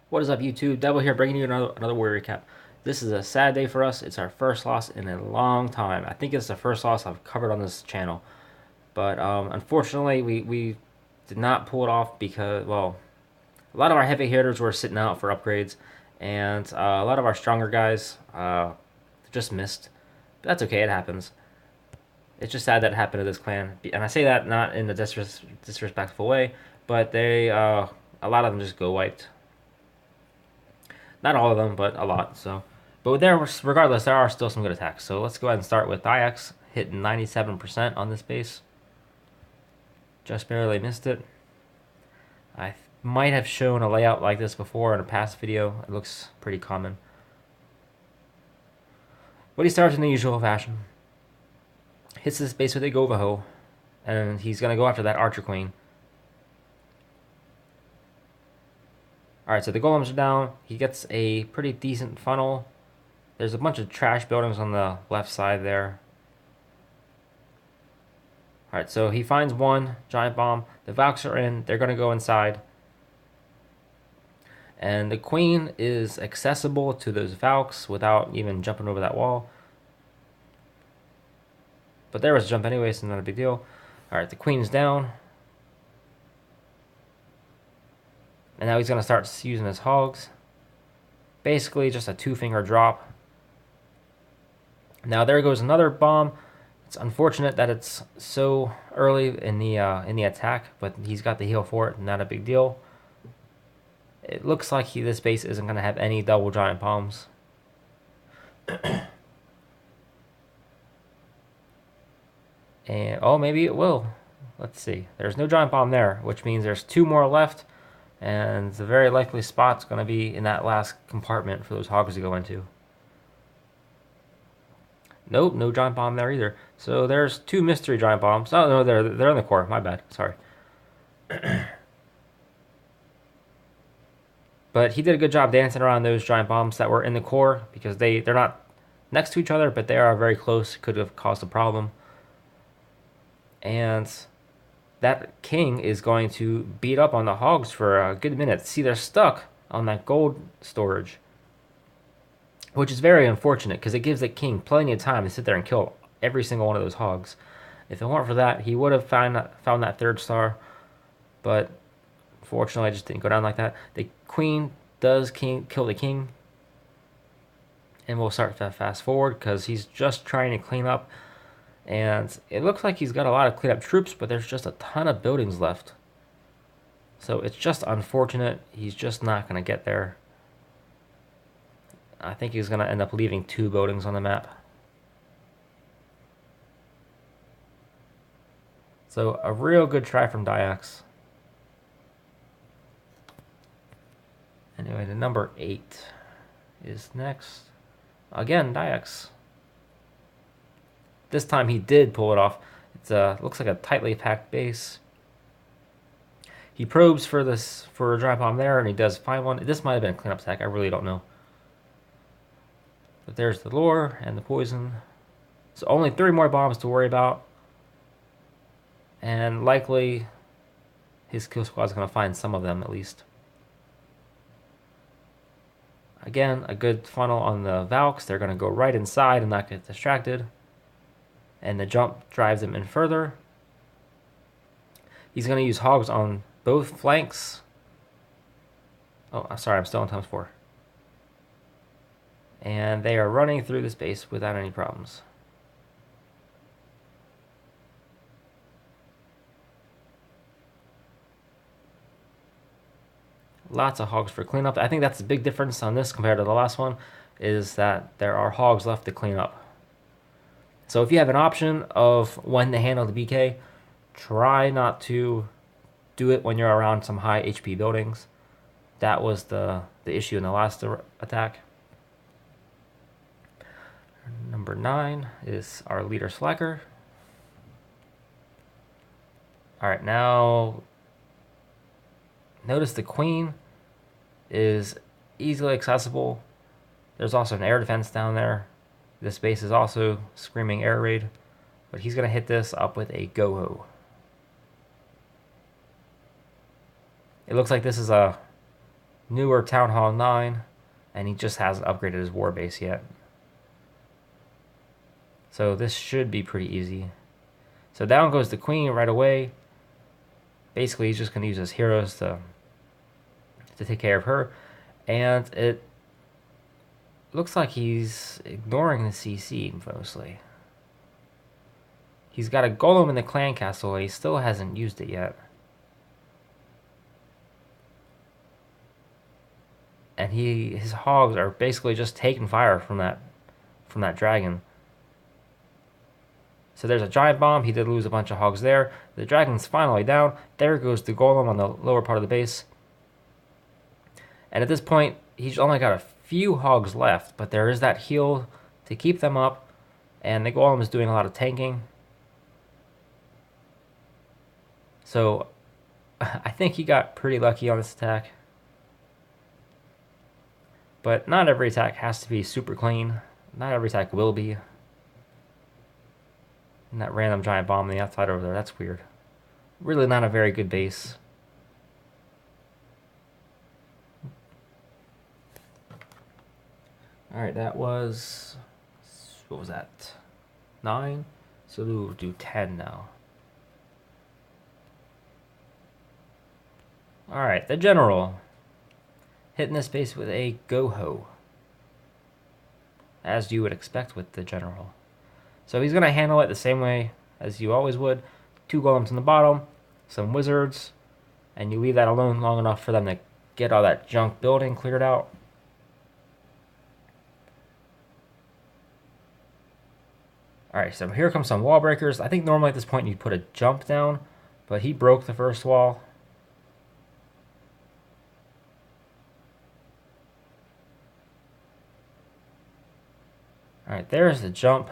What is up, YouTube? Devil here, bringing you another warrior recap. This is a sad day for us. It's our first loss in a long time. I think it's the first loss I've covered on this channel. But unfortunately, we did not pull it off because, well, a lot of our heavy hitters were sitting out for upgrades, and a lot of our stronger guys just missed. But that's okay, it happens. It's just sad that it happened to this clan. And I say that not in a disrespectful way, but a lot of them just go wiped. Not all of them, but a lot. But regardless, there are still some good attacks. So let's go ahead and start with Dyax, hitting 97% on this base. Just barely missed it. I might have shown a layout like this before in a past video. It looks pretty common. But he starts in the usual fashion. Hits this base with a GoVaHo, and he's going to go after that Archer Queen. Alright, so the golems are down. He gets a pretty decent funnel. There's a bunch of trash buildings on the left side there. Alright, so he finds one giant bomb. The Valks are in. They're going to go inside. And the queen is accessible to those Valks without even jumping over that wall. But there was a jump anyway, so not a big deal. Alright, the queen's down. And now he's going to start using his hogs. Basically, just a two-finger drop. Now there goes another bomb. It's unfortunate that it's so early in the attack, but he's got the heal for it. Not a big deal. It looks like this base isn't going to have any double giant bombs. And oh, maybe it will. Let's see. There's no giant bomb there, which means there's two more left. And the very likely spot's going to be in that last compartment for those hogs to go into. Nope, no giant bomb there either. So there's two mystery giant bombs. Oh, no, they're in the core. My bad. Sorry. But he did a good job dancing around those giant bombs that were in the core because they're not next to each other, but they are very close. Could have caused a problem. And that king is going to beat up on the hogs for a good minute. See, they're stuck on that gold storage, which is very unfortunate because it gives the king plenty of time to sit there and kill every single one of those hogs. If it weren't for that, he would have found that third star, but fortunately, it just didn't go down like that. The queen does kill the king, and we'll start to fast forward because he's just trying to clean up. And it looks like he's got a lot of cleanup troops, but there's just a ton of buildings left. So it's just unfortunate. He's just not going to get there. I think he's going to end up leaving two buildings on the map. So a real good try from Dyax. Anyway, the number 8 is next. Again, Dyax. This time he did pull it off. It looks like a tightly packed base. He probes for a giant bomb there, and he does find one. This might have been a cleanup attack. I really don't know. But there's the lure and the poison. So only 3 more bombs to worry about. And likely his kill squad is going to find some of them at least. Again, a good funnel on the Valks. They're going to go right inside and not get distracted. And the jump drives him in further. He's going to use hogs on both flanks. Oh, sorry, I'm still on ×4. And they are running through this base without any problems. Lots of hogs for cleanup. I think that's the big difference on this compared to the last one, is that there are hogs left to clean up. So if you have an option of when to handle the BK, try not to do it when you're around some high HP buildings. That was the issue in the last attack. Number 9 is our leader Slacker. Alright, now notice the queen is easily accessible. There's also an air defense down there. This base is also screaming air raid, but he's going to hit this up with a GoHo. It looks like this is a newer Town Hall 9, and he just hasn't upgraded his war base yet. So this should be pretty easy. So down goes the queen right away. Basically, he's just going to use his heroes to take care of her. And it looks like he's ignoring the CC mostly. He's got a golem in the clan castle, and he still hasn't used it yet. And his hogs are basically just taking fire from that dragon. So there's a giant bomb. He did lose a bunch of hogs there. The dragon's finally down. There goes the golem on the lower part of the base. And at this point, he's only got a few hogs left, but there is that heal to keep them up, and the golem is doing a lot of tanking. So I think he got pretty lucky on this attack. But not every attack has to be super clean. Not every attack will be. And that random giant bomb on the outside over there, that's weird. Really not a very good base. Alright, that was... what was that? 9? So we'll do 10 now. Alright, the general. Hitting this base with a GoHo. As you would expect with the general. So he's going to handle it the same way as you always would. 2 golems in the bottom, some wizards, and you leave that alone long enough for them to get all that junk building cleared out. Alright, so here comes some wall breakers. I think normally at this point you'd put a jump down, but he broke the first wall. Alright, there's the jump.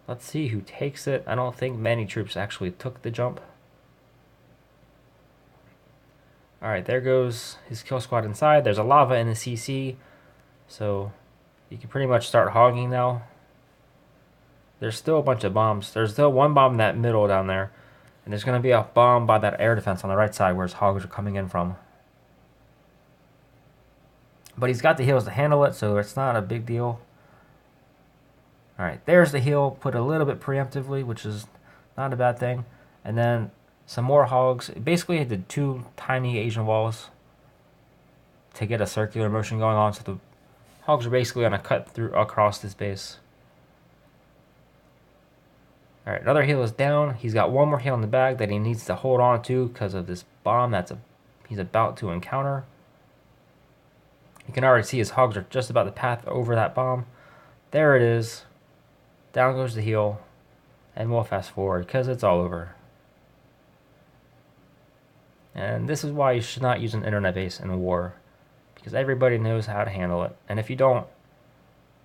Let's see who takes it. I don't think many troops actually took the jump. Alright, there goes his kill squad inside. There's a lava in the CC, so you can pretty much start hogging now. There's still a bunch of bombs. There's still one bomb in that middle down there, and there's going to be a bomb by that air defense on the right side where his hogs are coming in from. But he's got the heals to handle it, so it's not a big deal. Alright, there's the heal, put a little bit preemptively, which is not a bad thing. And then some more hogs. Basically, I did 2 tiny Asian walls to get a circular motion going on, so the hogs are basically going to cut through across this base. Alright, another heal is down. He's got one more heal in the bag that he needs to hold on to because of this bomb he's about to encounter. You can already see his hogs are just about the path over that bomb. There it is. Down goes the heal. And we'll fast forward because it's all over. And this is why you should not use an internet base in war, because everybody knows how to handle it. And if you don't,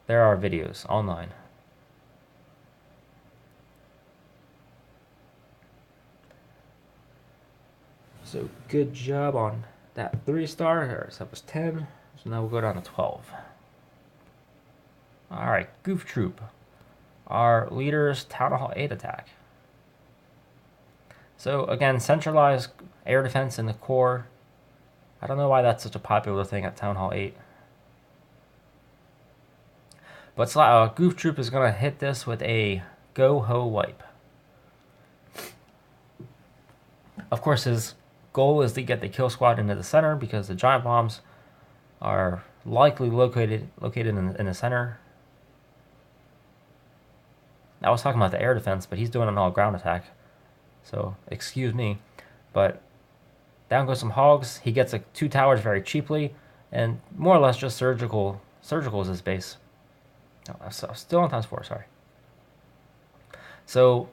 there are videos online. So good job on that 3-star. So that was 10. So now we'll go down to 12. Alright, Goof Troop. Our leader's Town Hall 8 attack. So again, centralized air defense in the core. I don't know why that's such a popular thing at Town Hall 8. But Goof Troop is going to hit this with a GoHoWipe. Of course, his goal is to get the kill squad into the center because the giant bombs are likely located in the center. I was talking about the air defense, but he's doing an all-ground attack. So, excuse me. But down goes some hogs. He gets 2 towers very cheaply, and more or less just surgical is his base. No, still on ×4, sorry. So,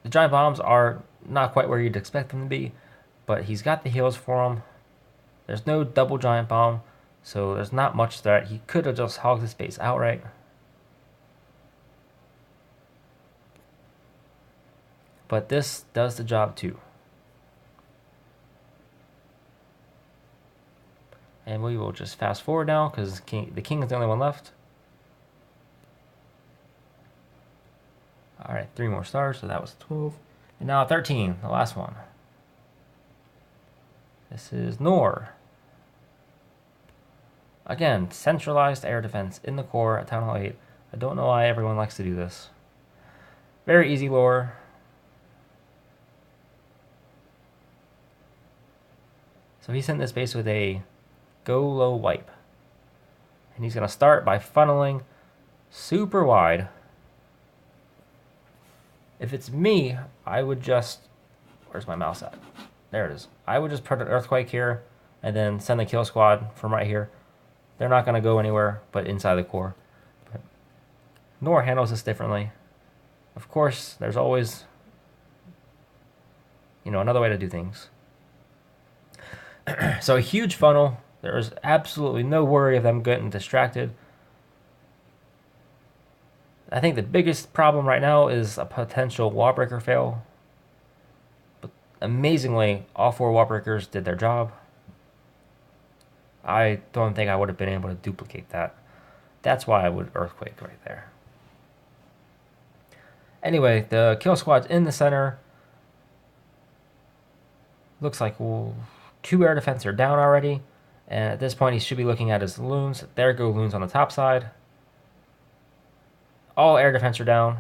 the giant bombs are not quite where you'd expect them to be, but he's got the heals for them. There's no double giant bomb, so there's not much there. He could have just hogged his base outright. But this does the job too. And we will just fast forward now because the king is the only one left. Alright, 3 more stars, so that was 12. And now 13, the last one. This is Nor. Again, centralized air defense in the core at Town Hall 8. I don't know why everyone likes to do this. Very easy lore. So he's in this base with a GoLoWiPe. And he's going to start by funneling super wide. If it's me, I would just... Where's my mouse at? There it is. I would just put an Earthquake here and then send the kill squad from right here. They're not going to go anywhere but inside the core. But Nor handles this differently. Of course, there's always, another way to do things. So a huge funnel. There's absolutely no worry of them getting distracted. I think the biggest problem right now is a potential wall breaker fail. But amazingly, all 4 wall breakers did their job. I don't think I would have been able to duplicate that. That's why I would Earthquake right there. Anyway, the kill squad's in the center. Looks like 2 air defense are down already. And at this point, he should be looking at his loons. There go loons on the top side. All air defense are down.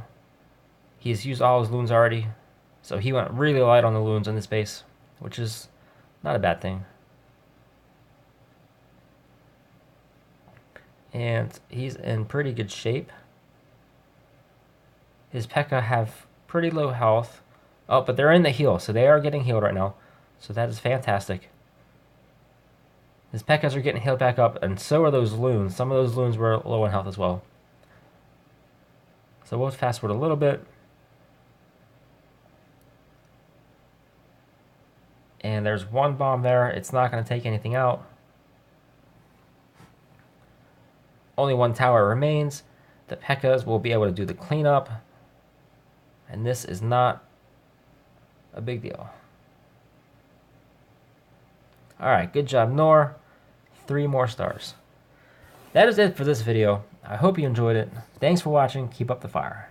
He's used all his loons already. So he went really light on the loons in this base, which is not a bad thing. And he's in pretty good shape. His P.E.K.K.A. have pretty low health. Oh, but they're in the heal, so they are getting healed right now. So that is fantastic. His P.E.K.K.A.s are getting healed back up, and so are those loons. Some of those loons were low in health as well. So we'll fast forward a little bit. And there's 1 bomb there. It's not going to take anything out. Only 1 tower remains. The P.E.K.K.A.s will be able to do the cleanup. And this is not a big deal. Alright, good job, Nor. 3 more stars. That is it for this video. I hope you enjoyed it. Thanks for watching. Keep up the fire.